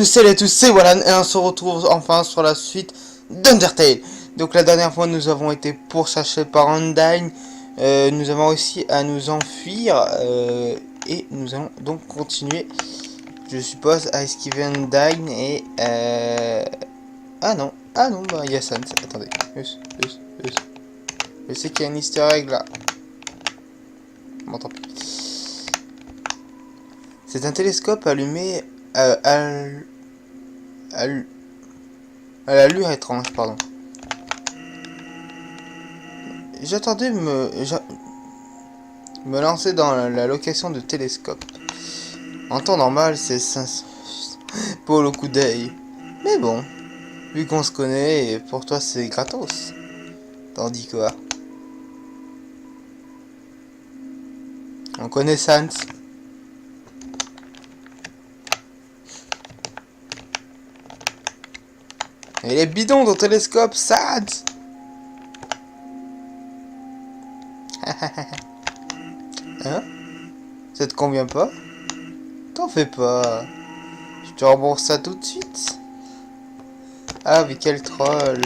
salut à tous, c'est Wallan et on se retrouve enfin sur la suite d'Undertale. Donc la dernière fois nous avons été pourchassés par Undyne, nous avons réussi à nous enfuir et nous allons donc continuer, je suppose, à esquiver Undyne et ah non, bah il y a Sans, attendez, je sais qu'il y a un easter egg là. Bon tant pis. C'est un télescope allumé à l'allure étrange, pardon. J'attendais me lancer dans la location de télescope. En temps normal, c'est 500 pour le coup d'œil. Mais bon, vu qu'on se connaît, et pour toi c'est gratos. Tandis quoi? On connaît Sans. Et les bidons ton télescope, Sans. Hein? Ça te convient pas? T'en fais pas. Je te rembourse ça tout de suite. Ah mais quel troll.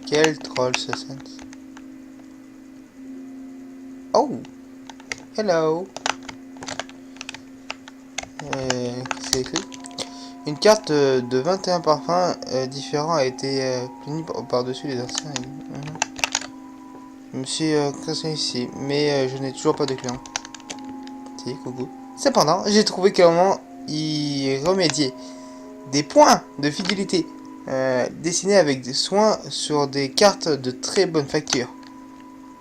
Quel troll ce Sans. Oh. Hello. C'est écrit. Une carte de 21 parfums différents a été punie par-dessus les anciens. Je me suis créé ici, mais je n'ai toujours pas de client. Si, coucou. Cependant, j'ai trouvé comment y remédier. Des points de fidélité dessinés avec des soins sur des cartes de très bonne facture.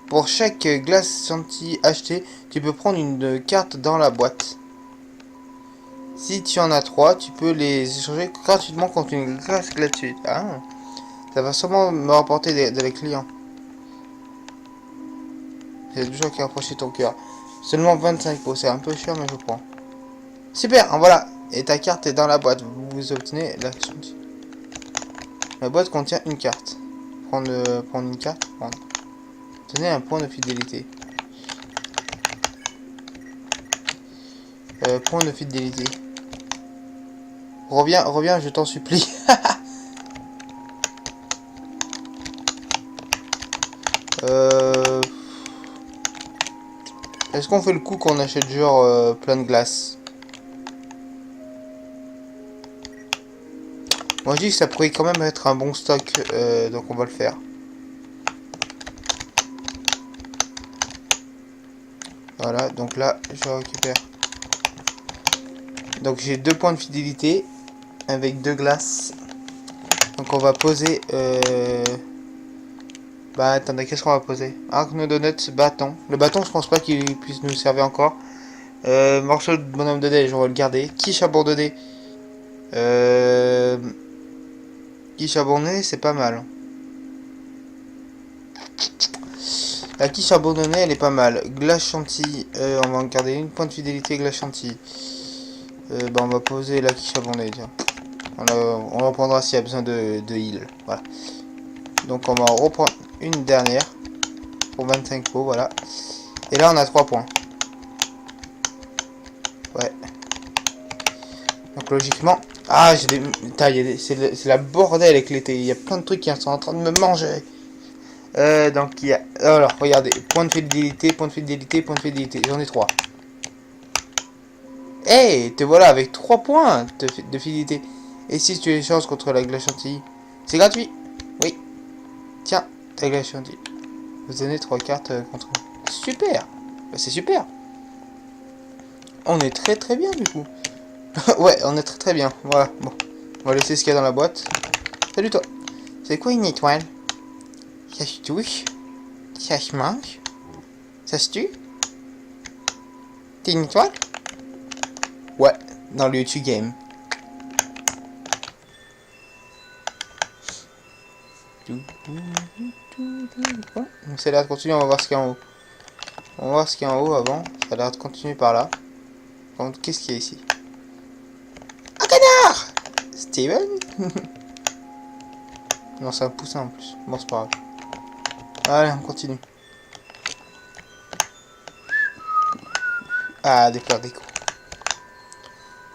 Pour chaque glace chantilly achetée, tu peux prendre une carte dans la boîte. Si tu en as 3, tu peux les échanger gratuitement contre une glace gratuite. Ah, ça va sûrement me rapporter des clients. C'est toujours qui rapproche ton cœur. Seulement 25 pots, c'est un peu cher mais je prends. Super, en voilà. Et ta carte est dans la boîte. Vous obtenez la chantilly. La boîte contient une carte. Prendre une carte, prendre. Obtenez un point de fidélité. Point de fidélité. Reviens, je t'en supplie. Est-ce qu'on fait le coup qu'on achète genre plein de glace? Moi je dis que ça pourrait quand même être un bon stock, donc on va le faire. Voilà, donc là je récupère. Donc j'ai 2 points de fidélité avec 2 glaces. Donc on va poser... Bah attendez, qu'est-ce qu'on va poser? Arc Donuts, bâton. Le bâton je pense pas qu'il puisse nous servir encore. Morceau de bonhomme de neige, on va le garder. Quiche abandonnée. Quiche abandonnée, c'est pas mal. La quiche abandonnée, elle est pas mal. Glace chantilly, on va en garder une. Point de fidélité, glace chantilly. Bah on va poser la quiche abandonnée, tiens. On reprendra s'il y a besoin de heal. Voilà. Donc on va en reprendre une dernière. Pour 25 pots, voilà. Et là on a 3 points. Ouais. Donc logiquement... Ah, j'ai des... C'est la bordel avec l'été. Il y a plein de trucs qui sont en train de me manger. Donc il y a... Alors, regardez. Point de fidélité, point de fidélité, point de fidélité. J'en ai 3. Hey, te voilà avec 3 points de fidélité. Et si tu échanges contre la glace chantilly? C'est gratuit. Oui. Tiens, ta glace chantilly. Vous donnez 3 cartes contre... Super. Bah, c'est super. On est très très bien du coup. Ouais, on est très très bien. Voilà, bon. On va laisser ce qu'il y a dans la boîte. Salut toi. C'est quoi une étoile? Ça se touche? Ça se mange? Ça se tue? T'es une étoile? Ouais, dans le YouTube game. Donc ça a l'air de continuer, on va voir ce qu'il y a en haut. On va voir ce qu'il y a en haut avant. Ça a l'air de continuer par là. Donc qu'est-ce qu'il y a ici? Un canard! Steven? Non, c'est un poussin en plus. Bon, c'est pas grave. Allez, on continue. Ah, des fleurs d'écho.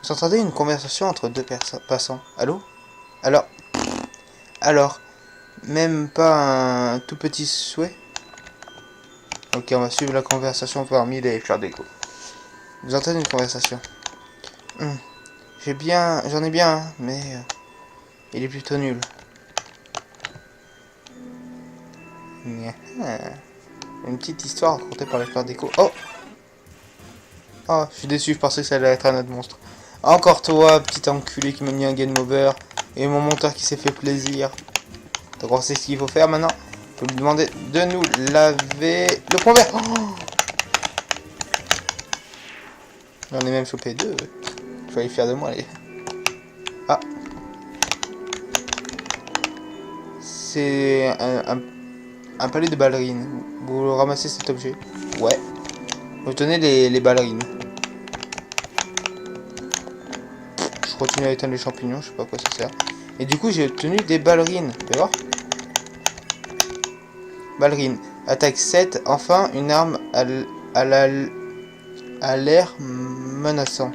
Vous entendez une conversation entre deux passants. Allô? Alors? Alors? Même pas un tout petit souhait? Ok, on va suivre la conversation parmi les fleurs d'écho. Vous entendez une conversation? Hmm. J'en ai bien, mais il est plutôt nul. Une petite histoire racontée par les fleurs d'écho. Oh! Oh, je suis déçu, je pensais que ça allait être un autre monstre. Encore toi, petit enculé qui m'a mis un game over. Et mon monteur qui s'est fait plaisir. Donc on sait ce qu'il faut faire maintenant. Il faut lui demander de nous laver le point vert. Oh, j'en ai même chopé deux. Je vais aller faire de moi, les... Ah. C'est un palais de ballerines. Vous ramassez cet objet. Ouais. Vous tenez les ballerines. Je continue à éteindre les champignons, je sais pas à quoi ça sert. Et du coup, j'ai obtenu des ballerines. Tu vas voir? Ballerine. Attaque 7. Enfin, une arme à l'air menaçant.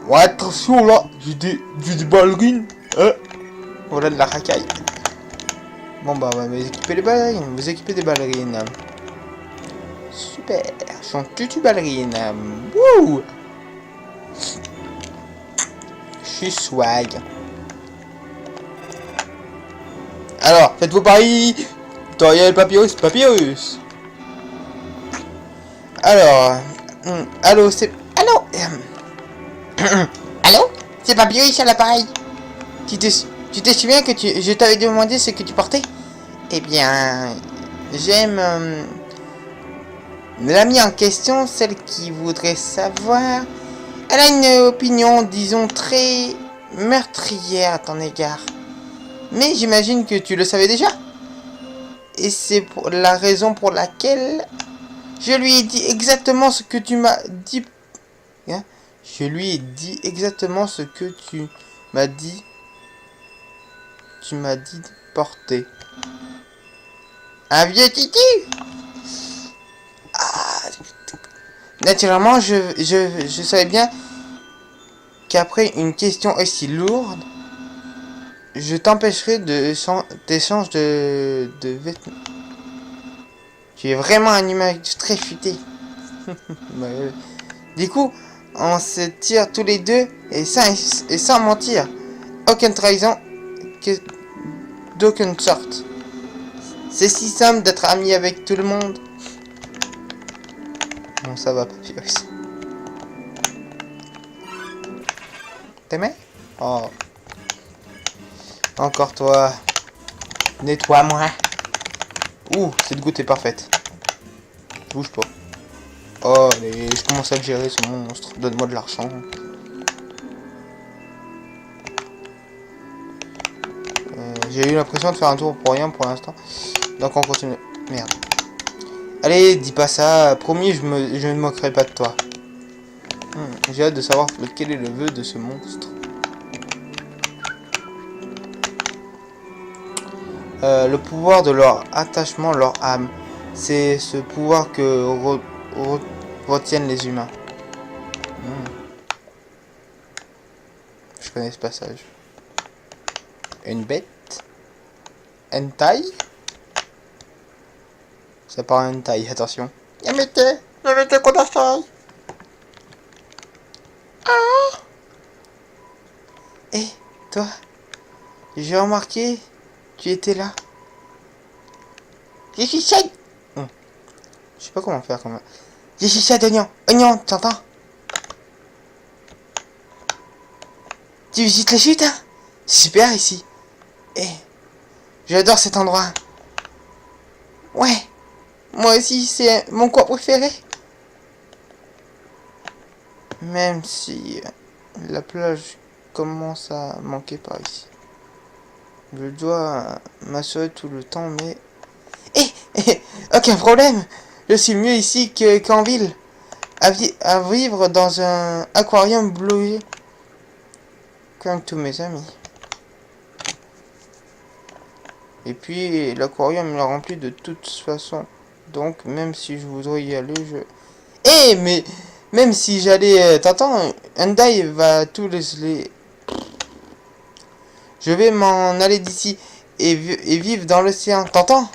Ouais, attention là, j'ai des ballerines. Voilà de la racaille. Bon bah, on va équiper les ballerines. Vous équipez des ballerines. Super. Chante tutu ballerine. Wouh. Je suis swag. Alors, faites vos paris. Toriel Papyrus, Papyrus. Alors, allô, c'est... Allô. Allô? C'est Papyrus à l'appareil. Tu te souviens que je t'avais demandé ce que tu portais? Eh bien, j'aime l'amie en question, celle qui voudrait savoir. Elle a une opinion, disons, très meurtrière à ton égard. Mais j'imagine que tu le savais déjà. Et c'est pour la raison pour laquelle je lui ai dit exactement ce que tu m'as dit. Hein? Je lui ai dit exactement ce que tu m'as dit. Tu m'as dit de porter. Un vieux titi. Ah, naturellement, je savais bien qu'après une question aussi lourde, je t'empêcherai d'échange de vêtements. Tu es vraiment un humain très futé. Du coup, on se tire tous les deux et sans mentir. Aucune trahison d'aucune sorte. C'est si simple d'être ami avec tout le monde. Bon, ça va, Papyrus. T'aimais? Oh. Encore toi. Nettoie-moi. Ouh, cette goutte est parfaite. Bouge pas. Oh, allez, je commence à le gérer, ce monstre. Donne-moi de l'argent. J'ai eu l'impression de faire un tour pour rien pour l'instant. Donc on continue. Merde. Allez, dis pas ça. Promis, je ne moquerai pas de toi. J'ai hâte de savoir quel est le vœu de ce monstre. Le pouvoir de leur attachement, leur âme. C'est ce pouvoir que retiennent les humains. Je connais ce passage. Une bête. Hentai. Ça part en hentai, attention. Yamete Kodasai. Ah. Eh, toi, j'ai remarqué, tu étais là. Je suis chad. Je sais pas comment faire comme... Je suis chad d'oignon. Oignon, t'entends? Tu visites les chutes, hein? C'est super ici. Eh, j'adore cet endroit. Ouais, moi aussi, c'est mon coin préféré. Même si la plage commence à manquer par ici. Je dois m'assurer tout le temps, mais... Aucun problème. Je suis mieux ici qu'en ville. À vivre dans un aquarium bleu comme tous mes amis. Et puis, l'aquarium est rempli de toute façon. Donc, même si je voudrais y aller, Eh, mais même si j'allais... T'entends, Hyundai va tous les... Je vais m'en aller d'ici et vivre dans l'océan. T'entends?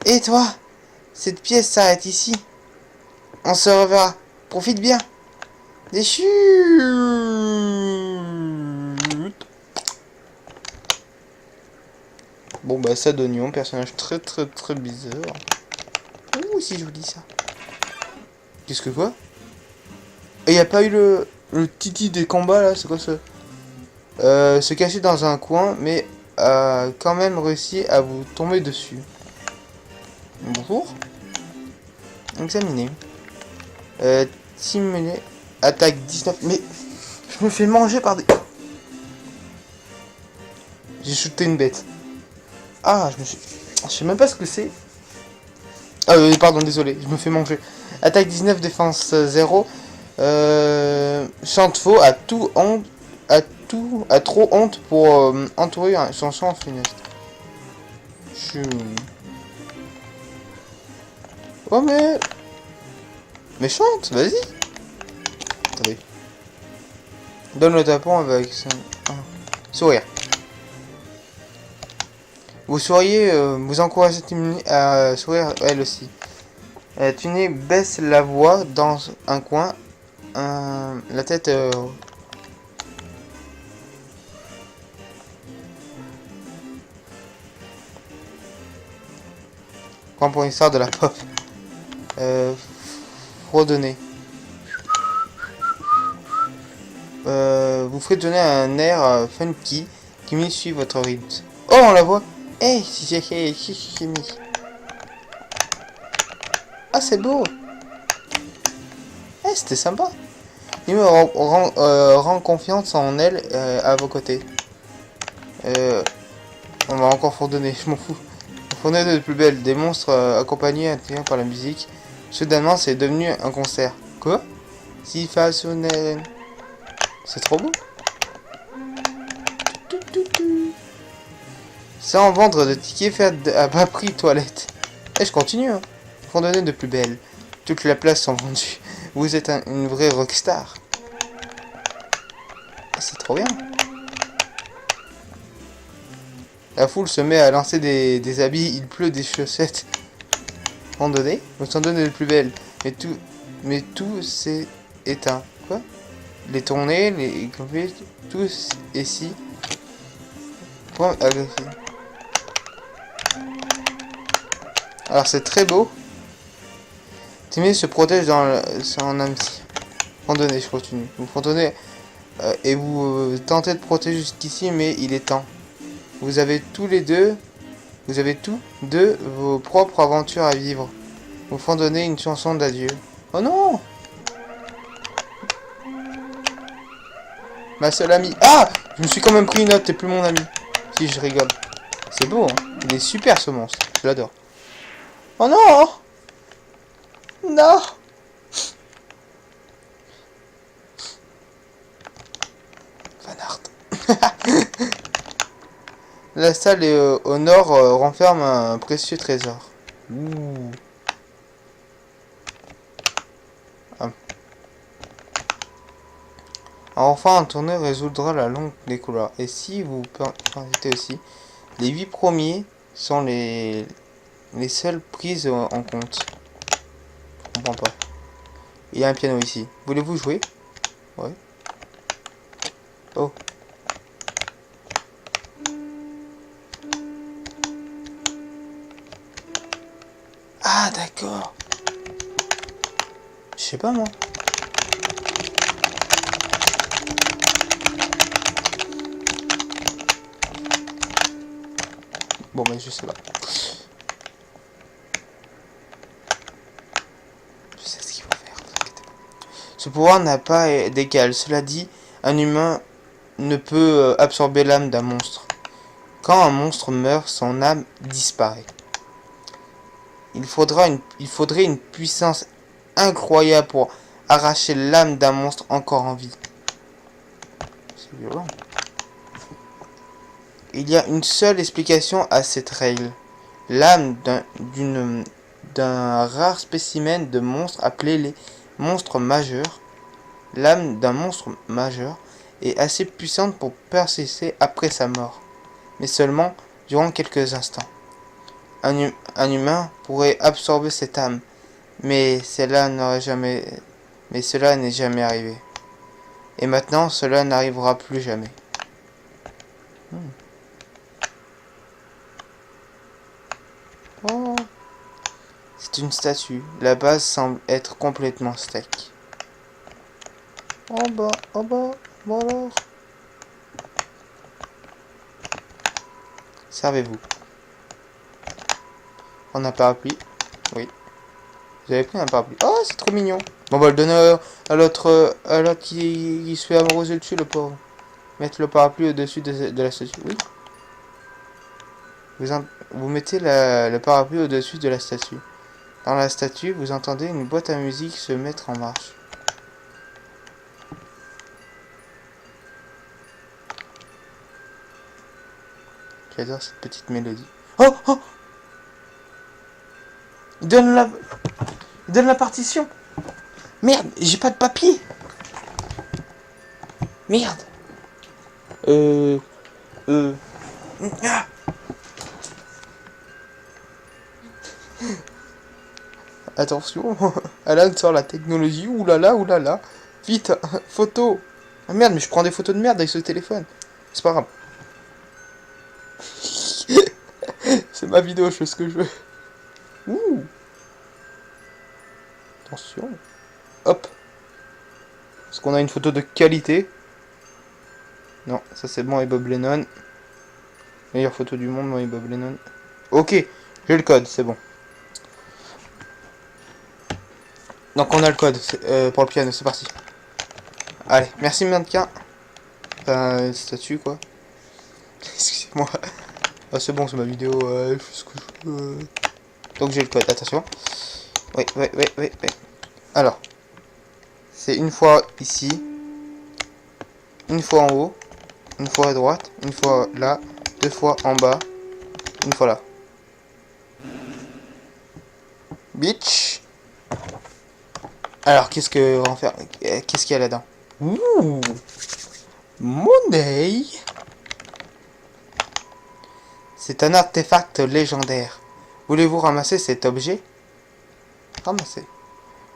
Et toi? Cette pièce s'arrête ici. On se reverra. Profite bien. Des chutes. Bon bah ça d'oignon, personnage très très très bizarre. Ouh si je vous dis ça. Qu'est-ce que quoi? Et y a pas eu le titi des combats là, c'est quoi ça? Se cacher dans un coin, mais a quand même réussi à vous tomber dessus. Bonjour. Examiner. Simuler. Attaque 19. Mais je me fais manger par des... J'ai shooté une bête. Ah, je sais même pas ce que c'est. Ah pardon, désolé, je me fais manger. Attaque 19, défense 0. Chante faux, a trop honte pour entourer son champ funeste. Oh mais chante, vas-y. Attendez. Donne le tapon avec son... Sourire. Vous souriez, vous encouragez à sourire elle aussi. Tuné baisse la voix dans un coin, la tête... Point pour l'histoire de la pop. Fredonner. Vous fredonnez un air funky qui me suit votre rythme. Oh, on la voit. Hey, si. Ah, c'est beau. Eh, c'était sympa. Il me rend confiance en elle à vos côtés. On va encore fredonner, je m'en fous. Fredonner de plus belle. Des monstres accompagnés attirés par la musique. Soudainement, c'est devenu un concert. Quoi? Si façonnel. C'est trop beau. Sans vendre de tickets, faire à bas prix toilette. Et je continue, hein. Fondonner de plus belle. Toutes les places sont vendues. Vous êtes une vraie rockstar. C'est trop bien. La foule se met à lancer des habits. Il pleut des chaussettes. Randonnée. Vous sont donné de plus belle. Mais tout s'est éteint. Quoi? Les tournées, les conflits, tout est si. Point agressif. Alors c'est très beau. Timmy se protège dans son âme. Randonnée, je continue. Vous randonnez et vous tentez de protéger jusqu'ici, mais il est temps. Vous avez tous deux vos propres aventures à vivre. Vous fredonnez une chanson d'adieu. Oh non! Ma seule amie. Ah! Je me suis quand même pris une note, t'es plus mon ami. Si, je rigole. C'est beau, hein? Il est super ce monstre. Je l'adore. Oh non! Non! Van Art. La salle au nord renferme un précieux trésor. Ouh. Ah. Enfin, un tournoi résoudra la longue des couloirs. Et si vous permettez aussi, les 8 premiers sont les seules prises en compte. Je comprends pas. Il y a un piano ici. Voulez-vous jouer? Ouais. Oh. Ah, d'accord. Je sais pas, moi. Bon, mais je sais pas. Je sais ce qu'il faut faire, ne vous inquiétez pas. Ce pouvoir n'a pas d'égal. Cela dit, un humain ne peut absorber l'âme d'un monstre. Quand un monstre meurt, son âme disparaît. Il faudrait une puissance incroyable pour arracher l'âme d'un monstre encore en vie. C'est violent. Il y a une seule explication à cette règle. L'âme d'un rare spécimen de monstre appelé les monstres majeurs. L'âme d'un monstre majeur est assez puissante pour persister après sa mort, mais seulement durant quelques instants. Un humain pourrait absorber cette âme, mais cela n'est jamais arrivé. Et maintenant, cela n'arrivera plus jamais. Oh. C'est une statue. La base semble être complètement steak. Oh bah, bon alors. Servez-vous. On a un parapluie. Oui. Vous avez pris un parapluie. Oh, c'est trop mignon. Bon, on va le donner à l'autre qui se fait arroser dessus, le pauvre. Mettre le parapluie au-dessus de la statue. Oui. Vous mettez le parapluie au-dessus de la statue. Dans la statue, vous entendez une boîte à musique se mettre en marche. J'adore cette petite mélodie. Oh, oh! Il donne la partition. Merde, j'ai pas de papier. Merde. Ah. Attention, Alan sort la technologie. Oulala, oulala. Vite, photo. Ah merde, mais je prends des photos de merde avec ce téléphone. C'est pas grave. C'est ma vidéo, je fais ce que je veux. Ouh. Attention. Hop. Est-ce qu'on a une photo de qualité? Non, ça c'est moi et Bob Lennon. Meilleure photo du monde, moi et Bob Lennon. Ok, j'ai le code, c'est bon. Donc on a le code pour le piano, c'est parti. Allez, merci mannequin. Enfin, statue quoi. Excusez-moi. Ah c'est bon, c'est ma vidéo. Je fais ce que je veux. Donc j'ai le code, attention. Oui. Alors, c'est une fois ici, une fois en haut, une fois à droite, une fois là, deux fois en bas, une fois là. Bitch. Alors, qu'est-ce que on va faire? Qu'est-ce qu'il y a là-dedans? Ouh, monnaie. C'est un artefact légendaire. Voulez-vous ramasser cet objet? Ramasser.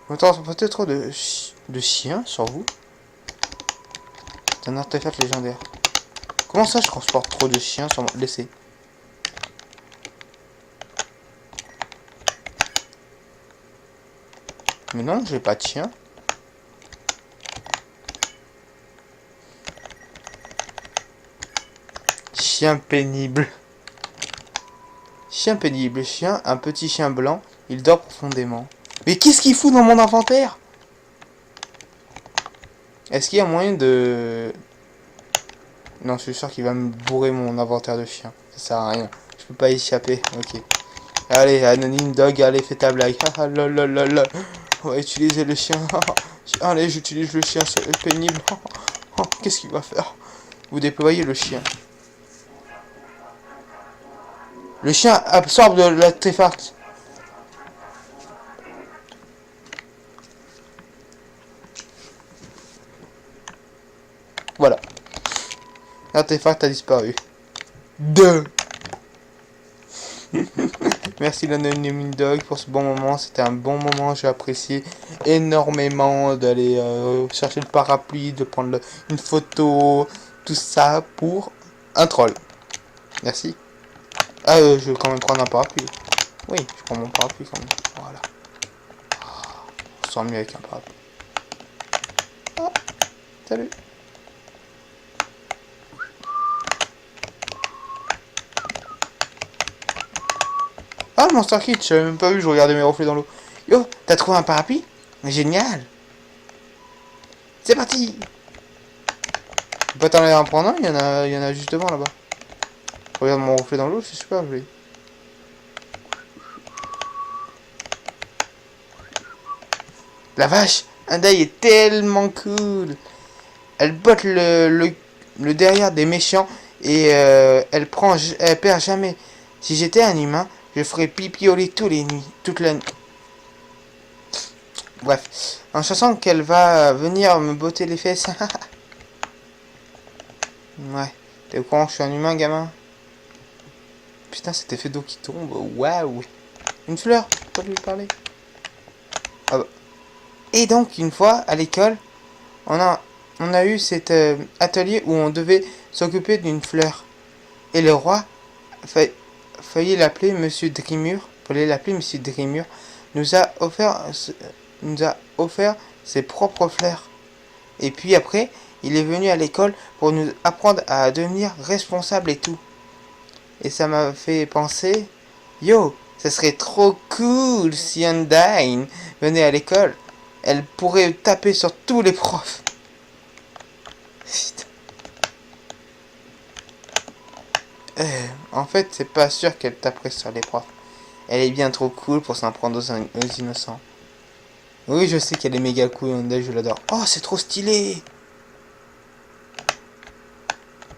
Vous transportez trop de chiens sur vous? C'est un artefact légendaire. Comment ça, je transporte trop de chiens sur moi? Laissez. Mais non, j'ai pas de chien. Chien pénible. Chien pénible. Chien, un petit chien blanc. Il dort profondément. Mais qu'est-ce qu'il fout dans mon inventaire? Est-ce qu'il y a moyen de... Non, je suis sûr qu'il va me bourrer mon inventaire de chien. Ça sert à rien. Je peux pas y échapper. Ok. Allez, anonyme dog, allez, fais ta blague. Ah lololol. On va utiliser le chien. Allez, j'utilise le chien, c'est pénible. Qu'est-ce qu'il va faire? Vous déployez le chien. Le chien absorbe de l'artefact. Voilà. L'artefact a disparu. Deux. Merci l'anonyme dog pour ce bon moment. C'était un bon moment. J'ai apprécié énormément d'aller chercher le parapluie, de prendre une photo, tout ça pour un troll. Merci. Ah, je vais quand même prendre un parapluie. Oui, je prends mon parapluie quand même. Voilà. On se sent mieux avec un parapluie. Ah, salut. Ah, Monster Kit, j'avais même pas vu, je regardais mes reflets dans l'eau. Yo, t'as trouvé un parapluie? Génial. C'est parti. Tu peux pas t'en aller en prendre un, il y en a juste devant là-bas. Regarde mon reflet dans l'eau, c'est super joli. La vache, un deuil est tellement cool. Elle botte le derrière des méchants et elle perd jamais. Si j'étais un humain, Je ferai pipi au lit tous les nuits, toute la nuit. Bref, en sachant qu'elle va venir me botter les fesses. Ouais, t'es au courant que je suis un humain, gamin? Putain, cet effet d'eau qui tombe, waouh! Une fleur, pas lui parler. Ah bah. Et donc, une fois, à l'école, on a eu cet atelier où on devait s'occuper d'une fleur. Et le roi, failli l'appeler Monsieur Drimur, nous a offert ses propres fleurs. Et puis après, il est venu à l'école pour nous apprendre à devenir responsable et tout. Et ça m'a fait penser, yo, ça serait trop cool si Undyne venait à l'école. Elle pourrait taper sur tous les profs. En fait, c'est pas sûr qu'elle taperait sur les profs. Elle est bien trop cool pour s'en prendre aux innocents. Oui, je sais qu'elle est méga cool, Undyne, je l'adore. Oh, c'est trop stylé.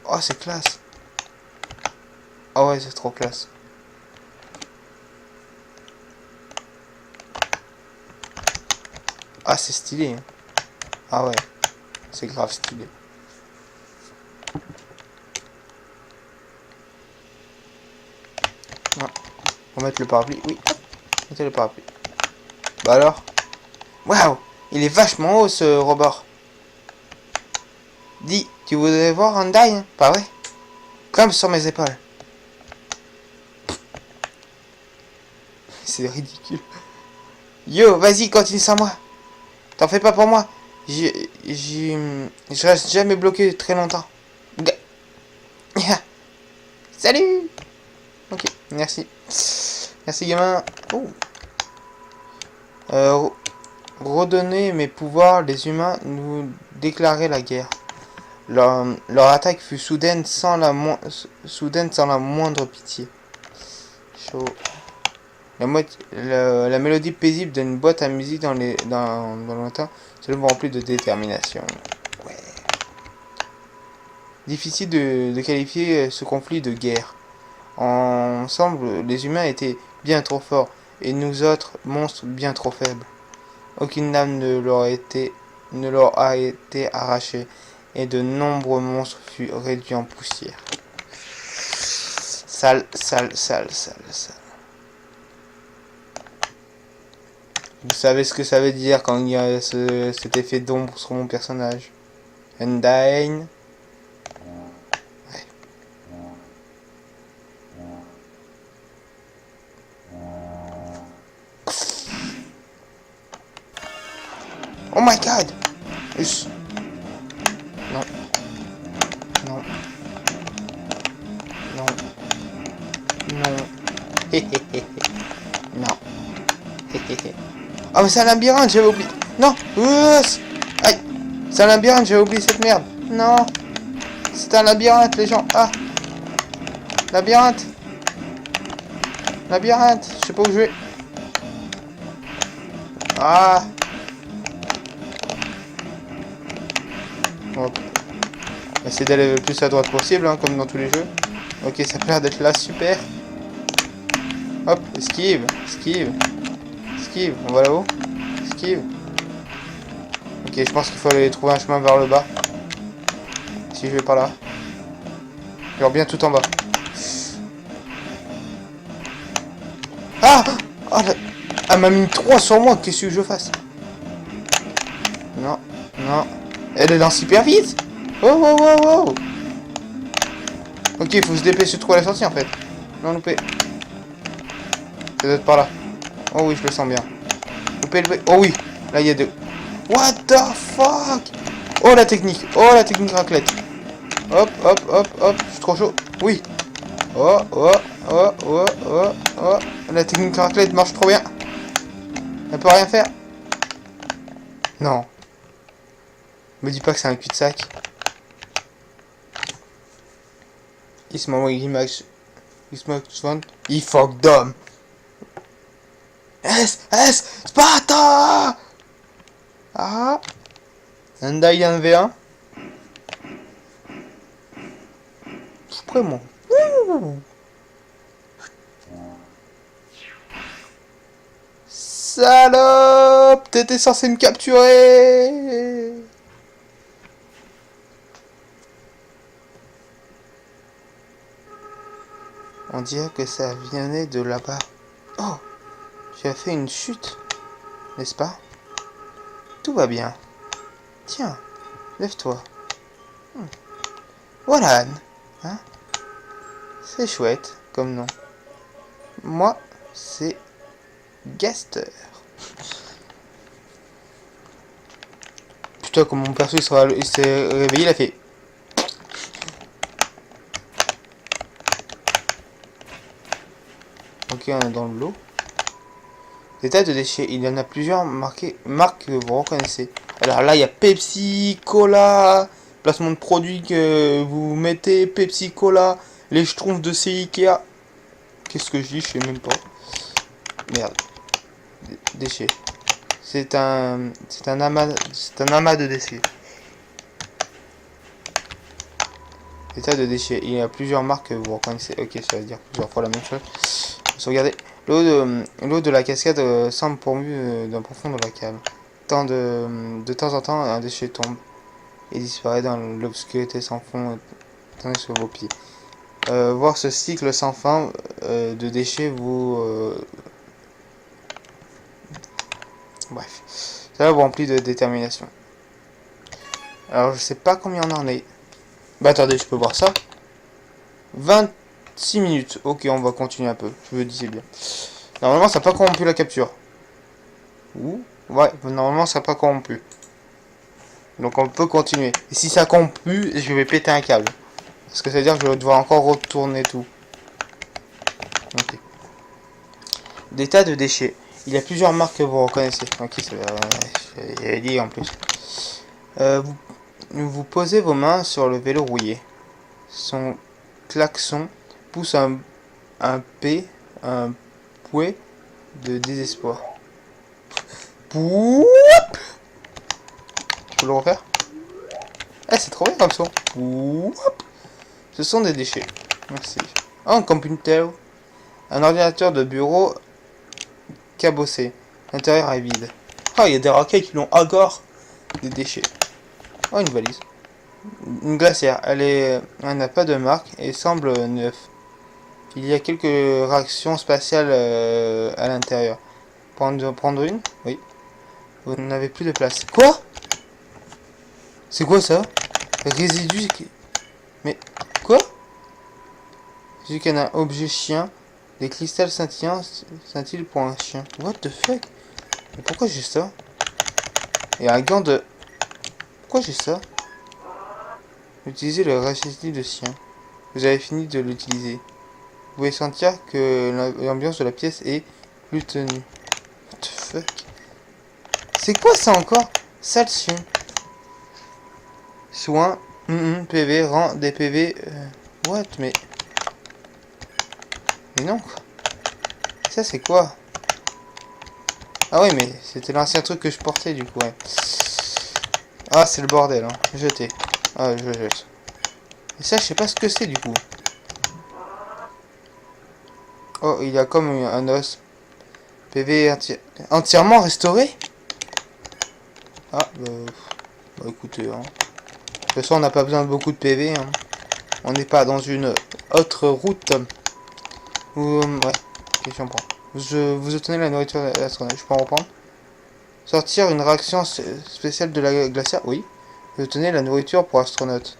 Oh, c'est classe. Oh ouais, c'est trop classe. Ah, c'est stylé. Ah ouais, c'est grave stylé. Ouais. On va mettre le parapluie. Oui, hop, mettez le parapluie. Bah alors. Waouh, il est vachement haut ce rebord. Dis, tu voudrais voir Undyne, hein, pas vrai? Comme sur mes épaules. C'est ridicule. Yo, vas-y, continue sans moi. T'en fais pas pour moi. Je reste jamais bloqué très longtemps. Salut. Ok, merci. Merci, gamin. Oh. Redonner mes pouvoirs, les humains nous déclaraient la guerre. Leur attaque fut soudaine sans la moindre pitié. Chaud. La mélodie paisible d'une boîte à musique dans le lointain se le remplit de détermination. Ouais. Difficile de qualifier ce conflit de guerre. Ensemble, les humains étaient bien trop forts et nous autres monstres bien trop faibles. Aucune âme ne leur a été arrachée et de nombreux monstres furent réduits en poussière. Sale, sale, sale, sale, sale. Vous savez ce que ça veut dire quand il y a cet effet d'ombre sur mon personnage. Undyne. Ouais. Oh my god! Ush. Non. Non. Non. Non. Non. Oh mais c'est un labyrinthe, j'avais oublié. Non. Aïe. C'est un labyrinthe, j'avais oublié cette merde. Non. C'est un labyrinthe, les gens. Ah. Labyrinthe. Labyrinthe. Je sais pas où je vais. Ah. Hop. Essayer d'aller le plus à droite possible, hein, comme dans tous les jeux. Ok, ça a l'air d'être là, super. Hop, esquive, esquive. Esquive, on va là-haut. Esquive. Ok, je pense qu'il faut aller trouver un chemin vers le bas. Si je vais par là. Genre bien tout en bas. Ah, oh, elle m'a mis 3 sur moi, qu'est-ce que je fasse? Non, non. Elle lance hyper vite. Oh, oh, oh, oh. Ok, il faut se dépêcher de trouver la sortie en fait. Non, loupé. Ça doit être par là. Oh oui, je le sens bien. Loupé, loupé. Oh oui, là il y a deux. What the fuck? Oh la technique raclette. Hop, hop, hop, hop, je suis trop chaud. Oui. Oh, oh, oh, oh, oh, oh. La technique raclette marche trop bien. Elle peut rien faire. Non. Me dis pas que c'est un cul-de-sac. Il fuck dumb. Sparta. Ah. Undyne 1v1. Je suis prêt, moi. Salope! T'étais censé me capturer! On dirait que ça venait de là-bas. Oh! Tu as fait une chute, n'est-ce pas? Tout va bien. Tiens, lève-toi. Voilà, hein? C'est chouette comme nom. Moi, c'est Gaster. Putain, comme mon perso il s'est réveillé, il a fait. Ok, on est dans l'eau. Des tas de déchets. Il y en a plusieurs marques que vous reconnaissez. Alors là, il y a Pepsi, Cola, placement de produits que vous mettez, Pepsi, Cola, les schtroumpfs de chez Ikea. Qu'est-ce que je dis? Je sais même pas. Merde. Déchets. C'est un amas de déchets. Des tas de déchets. Il y a plusieurs marques que vous reconnaissez. Ok, ça veut dire plusieurs fois la même chose. Regardez. L'eau de la cascade semble pourvue d'un profond lac. De temps en temps, un déchet tombe et disparaît dans l'obscurité sans fond sur vos pieds. Voir ce cycle sans fin de déchets vous... Bref, ça vous remplit de détermination. Alors, je sais pas combien on en est. Bah attendez, je peux voir ça. 26 minutes. Ok, on va continuer un peu. Je me disais bien. Normalement, ça n'a pas corrompu la capture. Ouh. Ouais, normalement, ça n'a pas corrompu. Donc, on peut continuer. Et si ça corrompu, je vais péter un câble. Parce que ça veut dire que je vais devoir encore retourner tout. Ok. Des tas de déchets. Il y a plusieurs marques que vous reconnaissez. Ok, j'avais dit en plus. Vous posez vos mains sur le vélo rouillé. Son klaxon pousse un pouet de désespoir. Poup. Je peux le refaire? Eh, c'est trop bien comme son. Poup. Ce sont des déchets. Merci. Oh, un computer. Un ordinateur de bureau cabossé. L'intérieur est vide. Oh, il y a des raquettes qui l'ont encore. Des déchets. Oh, une valise. Une glacière. Elle n'a pas de marque et semble neuve. Il y a quelques réactions spatiales à l'intérieur. Prendre une? Oui. Vous n'avez plus de place. Quoi? C'est quoi ça? Résidus. Mais quoi? J'ai qu'un objet chien. Des cristals scintillants scintillent pour un chien. What the fuck? Mais pourquoi j'ai ça? Et un gant de... Pourquoi j'ai ça? Utilisez le rachis de chien. Vous avez fini de l'utiliser. Vous pouvez sentir que l'ambiance de la pièce est plus tenue. What the fuck? C'est quoi ça encore? Sale chien. Soin. PV. Rend des PV. What? Mais non. Ça c'est quoi? Ah oui, mais c'était l'ancien truc que je portais du coup, ouais. Ah, c'est le bordel, hein. Jeter. Ah, je jette. Et ça, je sais pas ce que c'est du coup. Oh, il y a comme un os. PV entièrement restauré? Ah, bah écoutez, hein. De toute façon, on n'a pas besoin de beaucoup de PV, hein. On n'est pas dans une autre route. Ouais, question prend. Vous obtenez la nourriture de l'astronaute. Je peux en reprendre? Sortir une réaction spéciale de la glacière? Oui. Vous obtenez la nourriture pour astronaute.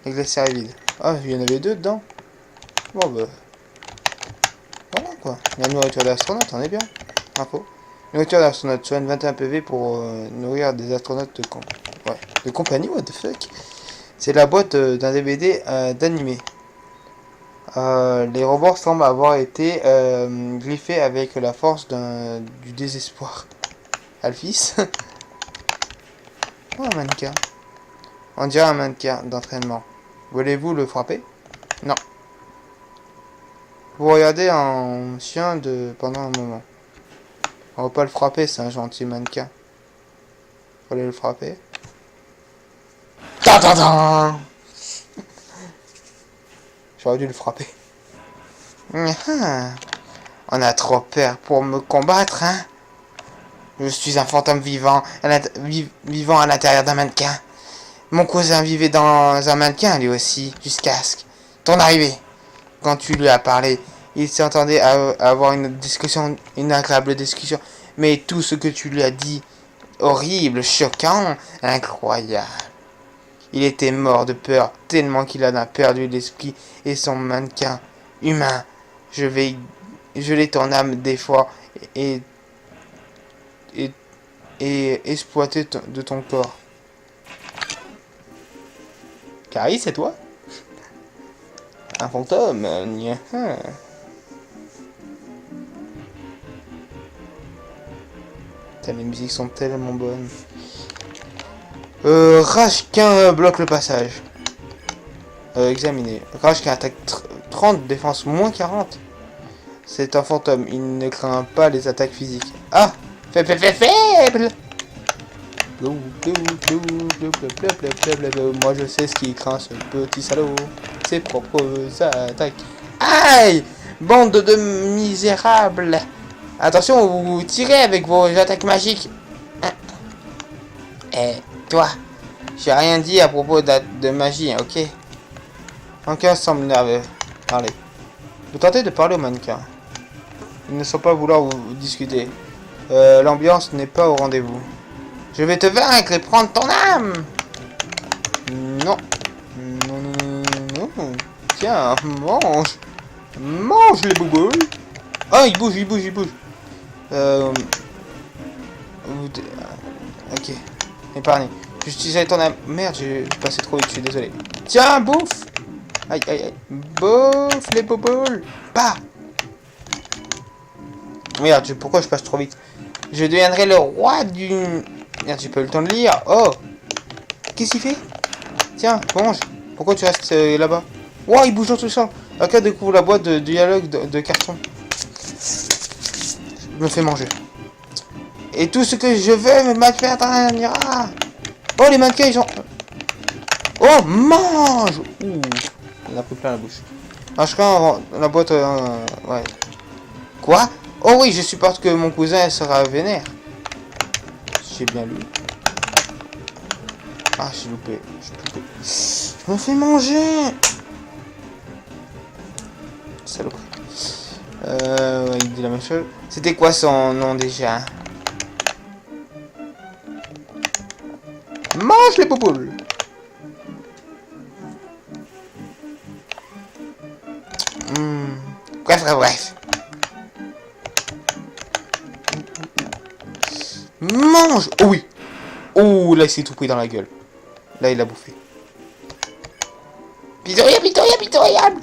La glacière est vide. Ah, il y en avait deux dedans. Bon, bah. Voilà quoi. La nourriture d'astronaute, on est bien. Info. Nourriture d'astronaute. Soigne 21 PV pour nourrir des astronautes de compagnie, what the fuck. C'est la boîte d'un DVD d'animé. Les robots semblent avoir été griffés avec la force du désespoir. Alphys. Oh, un mannequin. On dirait un mannequin d'entraînement. Voulez-vous le frapper? Non. Vous regardez un chien pendant un moment. On va pas le frapper, c'est un gentil mannequin. Faut aller le frapper. Ta-ta-ta. J'aurais dû le frapper. On a trop peur pour me combattre, hein? Je suis un fantôme vivant vivant à l'intérieur d'un mannequin. Mon cousin vivait dans un mannequin lui aussi, jusqu'à ton arrivée. Quand tu lui as parlé, il s'entendait à avoir une agréable discussion. Mais tout ce que tu lui as dit, horrible, choquant, incroyable. Il était mort de peur, tellement qu'il en a perdu l'esprit et son mannequin humain. Je vais geler ton âme des fois et, et, et exploiter de ton corps. Carrie, c'est toi? Un fantôme? Les musiques sont tellement bonnes. Rashkin bloque le passage. Examiner. Rashkin attaque 30, défense moins 40. C'est un fantôme, il ne craint pas les attaques physiques. Ah! Faible! Moi je sais ce qu'il craint, ce petit salaud. Ses propres attaques. Aïe! Bande de misérables! Attention, vous tirez avec vos attaques magiques. Eh, toi, j'ai rien dit à propos de magie, ok? Mannequin semble nerveux. Parlez. Vous tentez de parler au mannequin. Ils ne sont pas vouloir vous discuter. L'ambiance n'est pas au rendez-vous. Je vais te vaincre et prendre ton âme. Non. Non. Tiens, mange. Mange les bouboules. Oh, il bouge. Ok. Épargné. J'utilisais ton âme. Merde, j'ai passé trop vite, je suis désolé. Tiens, bouffe. Aïe. Bouffe les bouboules. Bah. Merde, pourquoi je passe trop vite? Je deviendrai le roi d'une... Merde, j'ai pas eu le temps de lire. Oh. Qu'est-ce qu'il fait? Tiens, mange. Pourquoi tu restes là-bas? Wow, il bouge dans tout ça. Aka découvre la boîte de dialogue de carton. Je me fais manger. Et tout ce que je veux me perdra. Oh, les mannequins, ils ont... Oh, mange. Ouh. On a pris plein la bouche. Ashkan, la boîte... ouais. Quoi? Oh oui, je supporte que mon cousin sera vénère. J'ai bien lu. Ah, j'ai loupé. Je me fais manger. Saloperie. Ouais, il dit la même chose. C'était quoi son nom déjà? Mange les bouboules. Bref. Mange. Oh oui. Oh, là il s'est tout pris dans la gueule. Là il a bouffé. Pitoyable.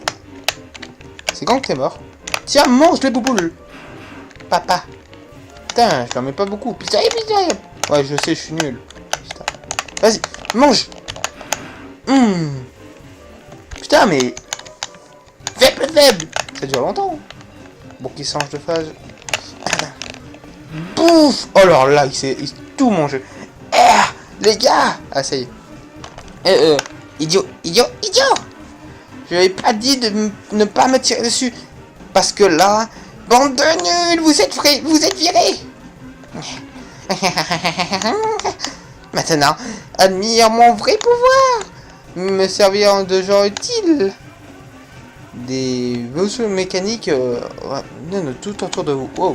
C'est quand que t'es mort? Tiens, mange les bouboules. Papa. Putain, je n'en mets pas beaucoup. Pitoyable. Ouais, je sais, je suis nul. Putain. Vas-y, mange. Putain, mais... Faible. Ça dure longtemps. Bon, qu'il change de phase. Bouffe. Oh alors là, il s'est tout mangé. Les gars. Ah, ça y est. Idiot. Je n'avais pas dit de ne pas me tirer dessus. Parce que là, bande de nuls, vous êtes virés. Maintenant, admire mon vrai pouvoir. Me servir de gens utiles. Des vaisseaux mécaniques tout autour de vous. Wow.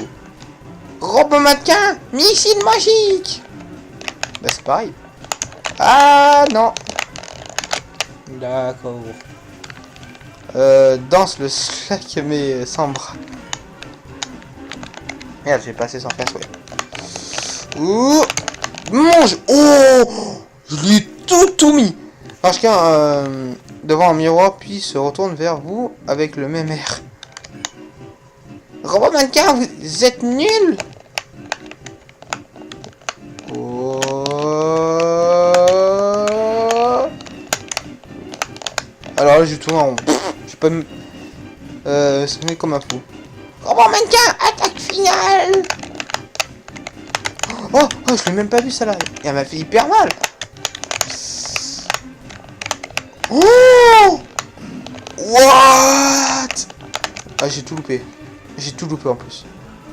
Robe mannequin, missile magique. Bah c'est pareil. Ah non. D'accord. Danse le slack mais sans bras. Merde, j'ai passé sans faire souhait. Ouh. Mange. Oh, je lui ai tout mis. Parce qu'un devant un miroir puis se retourne vers vous avec le même air. Robot mannequin, vous êtes nul. Oh. Alors là, je tourne en rond. Je peux me... sonner comme un fou. Robot mannequin, attaque finale. Oh, je l'ai même pas vu ça là. Et elle m'a fait hyper mal. Oh. What? Ah, j'ai tout loupé. En plus.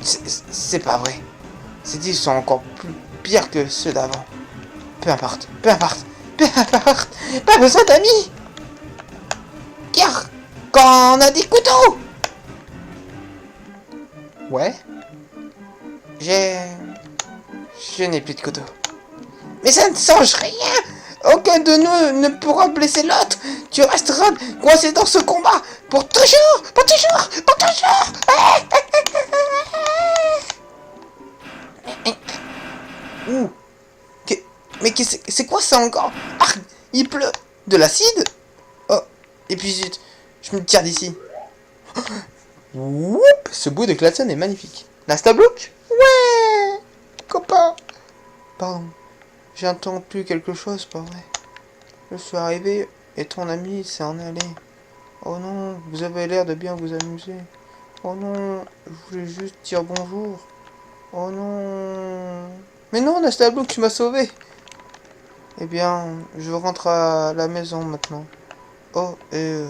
C'est pas vrai. Ces disques sont encore plus pires que ceux d'avant. Peu importe, peu importe, peu importe. Pas besoin d'amis. Car quand on a des couteaux. Ouais. Je n'ai plus de couteau. Mais ça ne change rien. Aucun de nous ne pourra blesser l'autre. Tu resteras coincé dans ce combat pour toujours, pour toujours, pour toujours. Ouh. Mais c'est quoi ça encore? Ah, il pleut. De l'acide? Oh, et puis zut, je me tire d'ici. Oup, ce bout de Klaxon est magnifique. Nastablook? Ouais, copain. Pardon, j'ai entendu quelque chose, pas vrai. Je suis arrivé et ton ami s'est en allé. Oh non, vous avez l'air de bien vous amuser. Oh non, je voulais juste dire bonjour. Oh non. Mais non, Nastablook, tu m'as sauvé. Eh bien, je rentre à la maison maintenant. Oh, et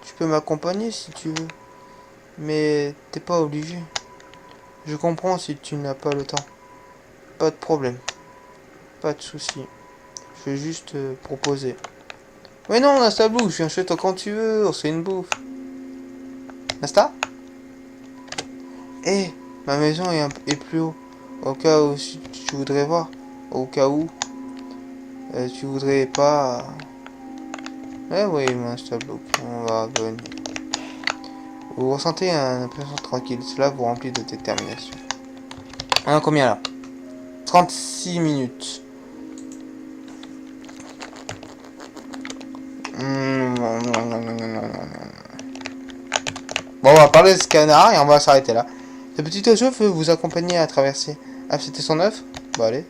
tu peux m'accompagner si tu veux. Mais t'es pas obligé. Je comprends si tu n'as pas le temps. Pas de problème. Pas de souci. Je vais juste proposer. Mais non, Nastablook, je viens chez toi quand tu veux. C'est une bouffe. Nasta? Eh, ma maison est plus haut. Au cas où si tu voudrais voir. Au cas où. Tu voudrais pas... Eh oui, Nastablook, on va venir. Vous ressentez une impression tranquille. Cela vous remplit de détermination. On a combien là? 36 minutes. Bon, on va parler de ce canard et on va s'arrêter là. Ce petit oiseau veut vous accompagner à traverser. Ah, c'était son œuf? Bah allez.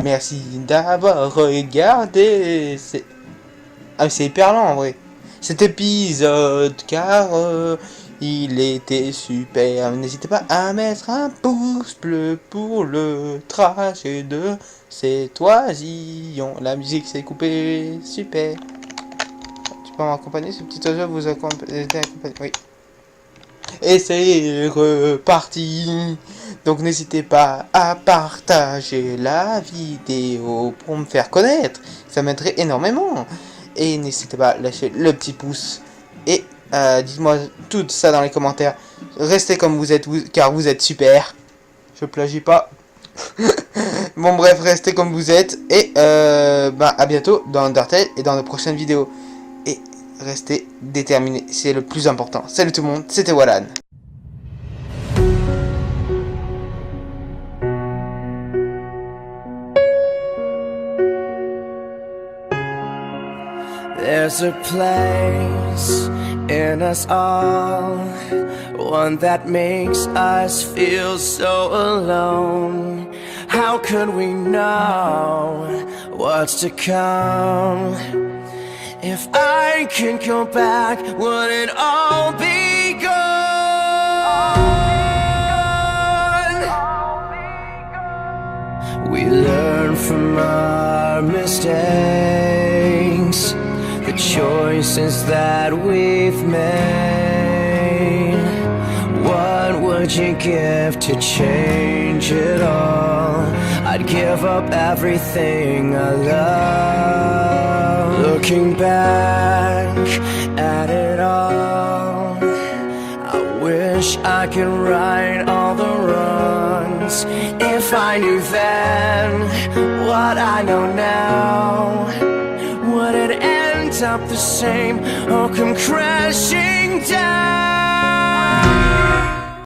Merci d'avoir regardé. Ah, mais c'est hyper lent en vrai. Cet épisode, car il était super. N'hésitez pas à mettre un pouce bleu pour le trajet de cet oisillon. La musique s'est coupée. Super. Tu peux m'accompagner? Ce petit oiseau vous accompagne. Oui. Et c'est reparti. Donc n'hésitez pas à partager la vidéo pour me faire connaître. Ça m'aiderait énormément. Et n'hésitez pas à lâcher le petit pouce. Et dites-moi tout ça dans les commentaires. Restez comme vous êtes, car vous êtes super. Je plagie pas. Bon bref, restez comme vous êtes. Et à bientôt dans Undertale et dans de prochaines vidéos. Et restez déterminés, c'est le plus important. Salut tout le monde, c'était Wallan. There's a place in us all, one that makes us feel so alone. How could we know what's to come? If I could go back, would it all be gone? We learn from our mistakes, the choices that we've made. What would you give to change it all? I'd give up everything I love. Looking back at it all, I wish I could right all the wrongs. If I knew then what I know now, would it end up the same or come crashing down?